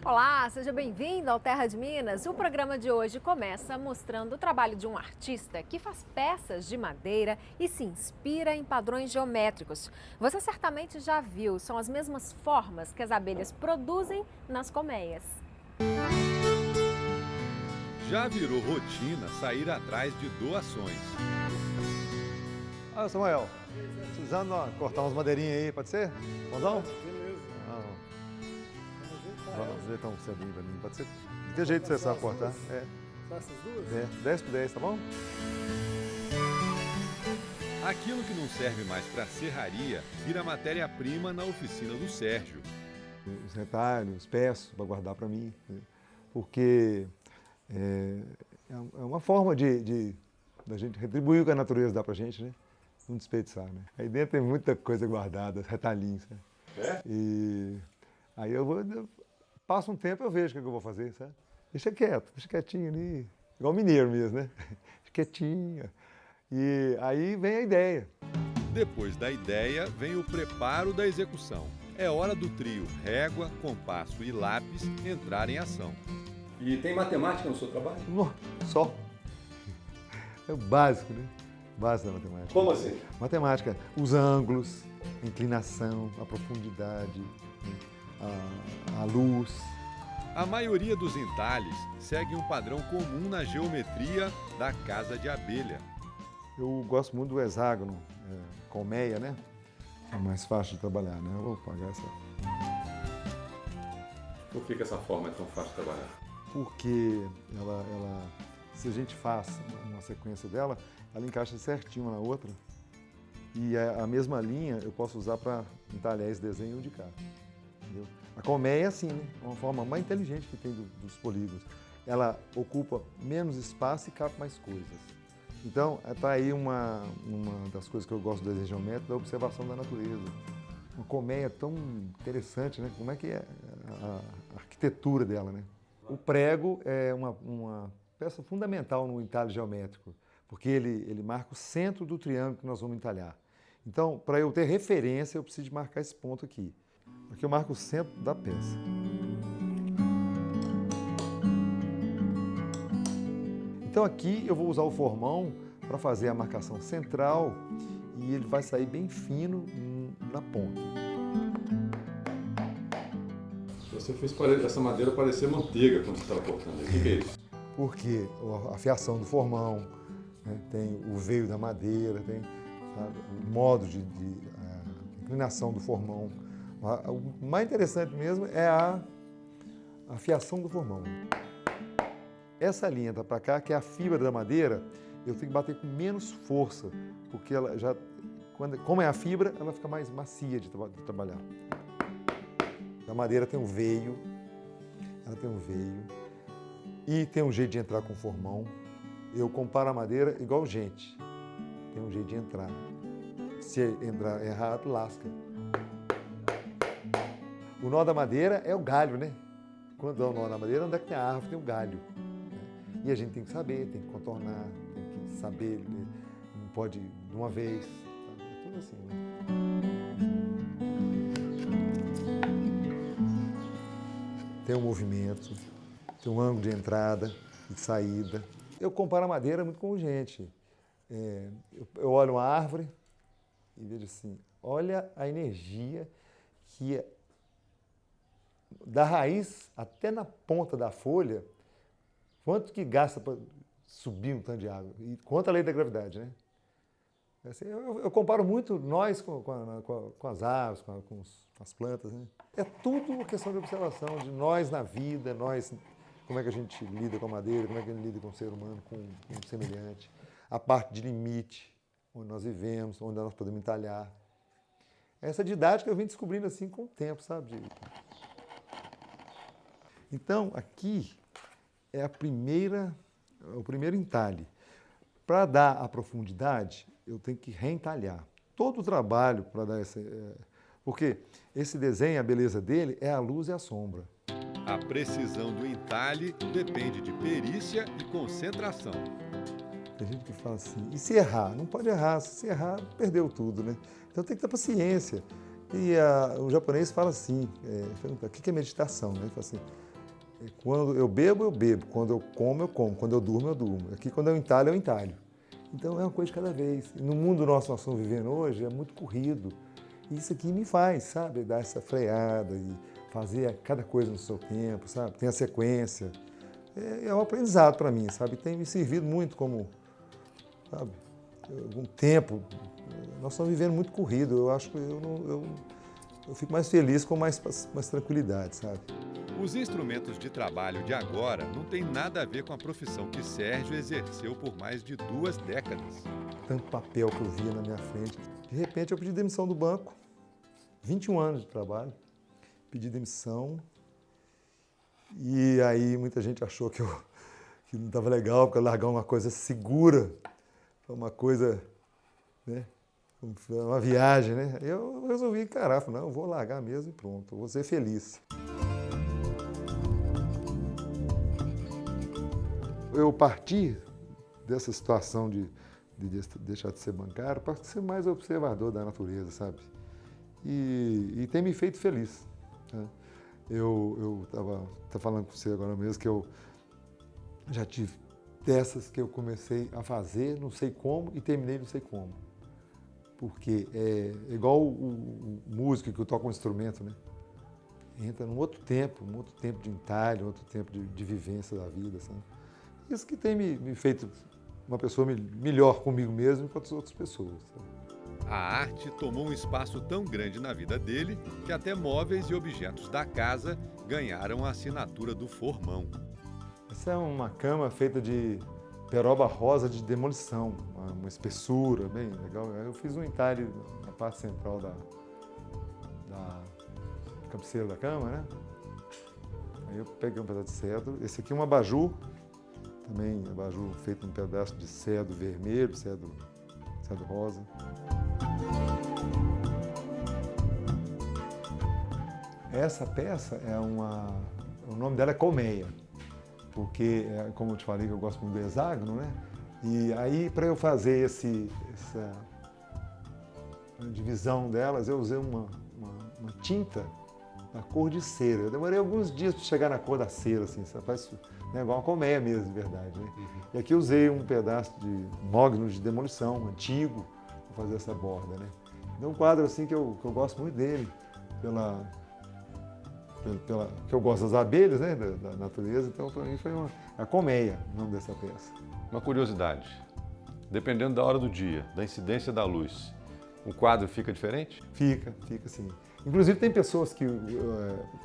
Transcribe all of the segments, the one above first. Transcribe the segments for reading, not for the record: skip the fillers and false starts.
Olá, seja bem-vindo ao Terra de Minas. O programa de hoje começa mostrando o trabalho de um artista que faz peças de madeira e se inspira em padrões geométricos. Você certamente já viu, são as mesmas formas que as abelhas produzem nas colmeias. Já virou rotina sair atrás de doações. Samuel, precisando cortar umas madeirinhas aí, pode ser? Mãozão? Beleza. Vamos ajeitar um cedinho pra mim, pode ser? De que jeito você sabe cortar? Só essas duas? 10 por 10, tá bom? Aquilo que não serve mais para serraria vira matéria-prima na oficina do Sérgio. Os retalhos, peço para guardar para mim, né? Porque é uma forma da gente retribuir o que a natureza dá pra gente, né? Não desperdiçar, né? Aí dentro tem muita coisa guardada, retalhinhos, né? E aí passo um tempo eu vejo o que eu vou fazer, sabe? Deixa quieto, deixa quietinho ali, igual mineiro mesmo, né? Deixa quietinho. E aí vem a ideia. Depois da ideia, vem o preparo da execução. É hora do trio régua, compasso e lápis entrar em ação. E tem matemática no seu trabalho? Só. É o básico, né? Básico da matemática. Como assim? Matemática, os ângulos, a inclinação, a profundidade, a luz. A maioria dos entalhes segue um padrão comum na geometria da casa de abelha. Eu gosto muito do hexágono, colmeia, né? É mais fácil de trabalhar, né? Eu vou pagar essa. Por que essa forma é tão fácil de trabalhar? Porque se a gente faz uma sequência dela, ela encaixa certinho uma na outra. E a mesma linha eu posso usar para entalhar esse desenho de cá. Entendeu? A colmeia é assim, né? É uma forma mais inteligente que tem dos polígonos. Ela ocupa menos espaço e cabe mais coisas. Então, está aí uma das coisas que eu gosto do desenho geométrico, da observação da natureza. Uma colmeia tão interessante, né? Como é que é a arquitetura dela, né? O prego é uma peça fundamental no entalhe geométrico, porque ele marca o centro do triângulo que nós vamos entalhar. Então, para eu ter referência, eu preciso de marcar esse ponto aqui. Aqui eu marco o centro da peça. Então aqui eu vou usar o formão para fazer a marcação central e ele vai sair bem fino na ponta. Você fez essa madeira parecer manteiga quando você estava cortando. O que é isso? Porque a fiação do formão, né, tem o veio da madeira, tem, sabe, o modo de inclinação do formão. O mais interessante mesmo é a fiação do formão. Essa linha tá para cá, que é a fibra da madeira, eu tenho que bater com menos força, porque ela já, como é a fibra, ela fica mais macia de trabalhar. A madeira tem um veio, ela tem um veio e tem um jeito de entrar com o formão. Eu comparo a madeira igual gente, tem um jeito de entrar. Se entrar errado, lasca. O nó da madeira é o galho, né? Quando dá o nó na madeira, onde é que tem a árvore, tem o galho. E a gente tem que saber, tem que contornar, tem que saber, não pode de uma vez, sabe? É tudo assim, né? Tem um movimento, tem um ângulo de entrada e de saída. Eu comparo a madeira muito com gente. Eu olho uma árvore e vejo assim, olha a energia que é da raiz até na ponta da folha, quanto que gasta para subir um tanto de água? E quanto a lei da gravidade, né? Assim, eu comparo muito nós com as aves, com as plantas, né? É tudo uma questão de observação, de nós na vida, nós, como é que a gente lida com a madeira, como é que a gente lida com o ser humano, com o semelhante. A parte de limite, onde nós vivemos, onde nós podemos entalhar. Essa didática eu vim descobrindo assim com o tempo, sabe? Então, aqui é o primeiro entalhe. Para dar a profundidade, eu tenho que reentalhar. Todo o trabalho para dar essa... Porque esse desenho, a beleza dele, é a luz e a sombra. A precisão do entalhe depende de perícia e concentração. Tem gente que fala assim, e se errar? Não pode errar, se errar, perdeu tudo, né? Então tem que ter paciência. E o japonês fala assim, pergunta, o que é meditação? Né? Ele fala assim, Quando eu bebo, eu bebo. Quando eu como, eu como. Quando eu durmo, eu durmo. Aqui, quando eu entalho, eu entalho. Então, é uma coisa de cada vez. E no mundo nosso, nós estamos vivendo hoje, é muito corrido. E isso aqui me faz, sabe? Dar essa freada e fazer cada coisa no seu tempo, sabe? Tem a sequência. É um aprendizado para mim, sabe? Tem me servido muito como, sabe? Algum tempo. Nós estamos vivendo muito corrido. Eu acho que eu fico mais feliz com mais tranquilidade, sabe? Os instrumentos de trabalho de agora não têm nada a ver com a profissão que Sérgio exerceu por mais de 2 décadas. Tanto papel que eu via na minha frente. De repente, eu pedi demissão do banco. 21 anos de trabalho. Pedi demissão. E aí, muita gente achou que não estava legal, porque eu largar uma coisa segura, uma coisa, né? Uma viagem, né? Eu resolvi encarar, falei, não, eu vou largar mesmo e pronto, eu vou ser feliz. Eu parti dessa situação de deixar de ser bancário para ser mais observador da natureza, sabe? E tem me feito feliz. Né? Eu estava falando com você agora mesmo que eu já tive dessas que eu comecei a fazer, não sei como, e terminei não sei como. Porque é igual o músico que toca um instrumento, né? Entra num outro tempo de entalho, outro tempo de vivência da vida, sabe? Isso que tem me feito uma pessoa melhor comigo mesmo e com as outras pessoas. Sabe? A arte tomou um espaço tão grande na vida dele que até móveis e objetos da casa ganharam a assinatura do Formão. Essa é uma cama feita de peroba rosa de demolição, uma espessura bem legal. Eu fiz um entalhe na parte central da cabeceira da cama, né? Aí eu peguei um pedaço de cedro. Esse aqui é um abajur, também abajur feito num pedaço de cedro vermelho, cedro rosa. Essa peça o nome dela é colmeia, porque, como eu te falei, que eu gosto muito do hexágono, né? E aí, para eu fazer essa divisão delas, eu usei uma tinta da cor de cera. Eu demorei alguns dias para chegar na cor da cera, assim, faz, né, igual uma colmeia mesmo, de verdade. Né? E aqui eu usei um pedaço de mogno de demolição antigo para fazer essa borda, né? Então, um quadro assim que eu gosto muito dele, que eu gosto das abelhas, né, da natureza, então para mim foi a colmeia, o nome dessa peça. Uma curiosidade, dependendo da hora do dia, da incidência da luz, o quadro fica diferente? Fica sim. Inclusive tem pessoas que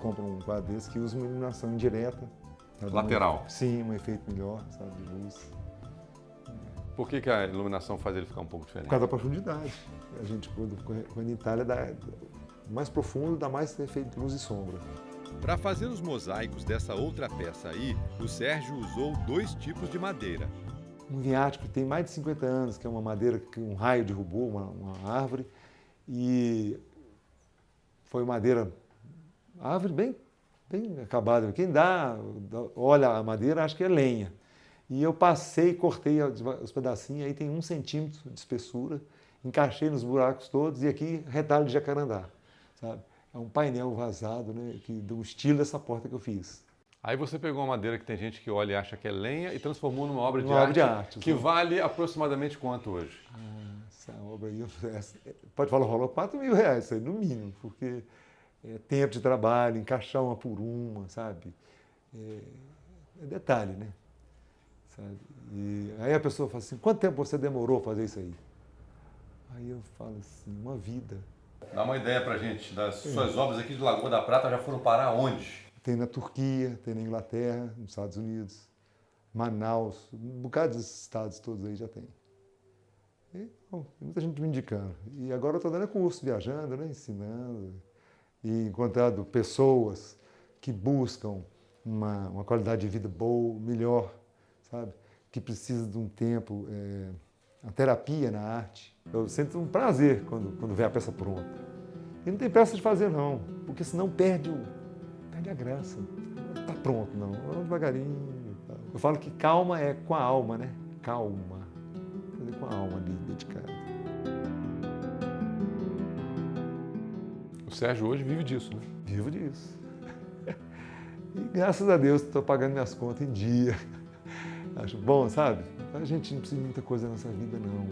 compram um quadro desse que usam uma iluminação indireta. Lateral? Sim, um efeito melhor, sabe, de luz. Por que a iluminação faz ele ficar um pouco diferente? Por causa da profundidade. A gente, quando entalha, mais profundo, dá mais efeito de luz e sombra. Para fazer os mosaicos dessa outra peça aí, o Sérgio usou 2 tipos de madeira. Um vinhático que tem mais de 50 anos, que é uma madeira que um raio derrubou, uma árvore, e foi madeira, árvore bem acabada. Quem olha a madeira, acha que é lenha. E eu passei, cortei os pedacinhos, aí tem 1 centímetro de espessura, encaixei nos buracos todos e aqui retalho de jacarandá, sabe? É um painel vazado, né, que do estilo dessa porta que eu fiz. Aí você pegou uma madeira que tem gente que olha e acha que é lenha e transformou numa obra de arte. Que vale aproximadamente quanto hoje? Essa obra aí, pode falar, rolou R$4.000, isso aí, no mínimo, porque é tempo de trabalho, encaixar uma por uma, sabe? É detalhe, né? Sabe? E aí a pessoa fala assim, quanto tempo você demorou a fazer isso aí? Aí eu falo assim, uma vida. Dá uma ideia pra gente, das suas obras aqui de Lagoa da Prata já foram parar onde? Tem na Turquia, tem na Inglaterra, nos Estados Unidos, Manaus, um bocado desses estados todos aí já tem. E, bom, tem muita gente me indicando. E agora eu estou dando curso, viajando, né, ensinando, e encontrando pessoas que buscam uma qualidade de vida boa, melhor, sabe? Que precisa de um tempo, a terapia na arte. Eu sinto um prazer quando vê a peça pronta. E não tem pressa de fazer, não, porque senão perde a graça. Não está pronto, não. Vamos devagarinho. Eu falo que calma é com a alma, né? Calma. Fazer com a alma ali, dedicada. O Sérgio hoje vive disso, né? Vivo disso. E graças a Deus estou pagando minhas contas em dia. Acho bom, sabe? A gente não precisa de muita coisa na nossa vida, não.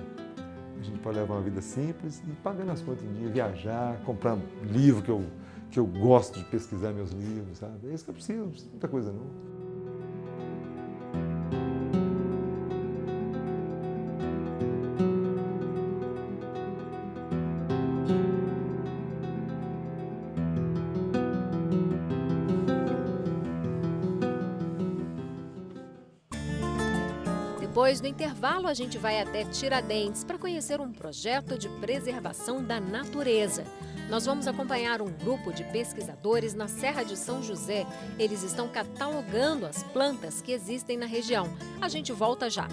A gente pode levar uma vida simples e pagando as contas em dia, viajar, comprar livro que eu gosto de pesquisar meus livros, sabe? É isso que eu preciso, não preciso de muita coisa, não. Depois do intervalo, a gente vai até Tiradentes para conhecer um projeto de preservação da natureza. Nós vamos acompanhar um grupo de pesquisadores na Serra de São José. Eles estão catalogando as plantas que existem na região. A gente volta já.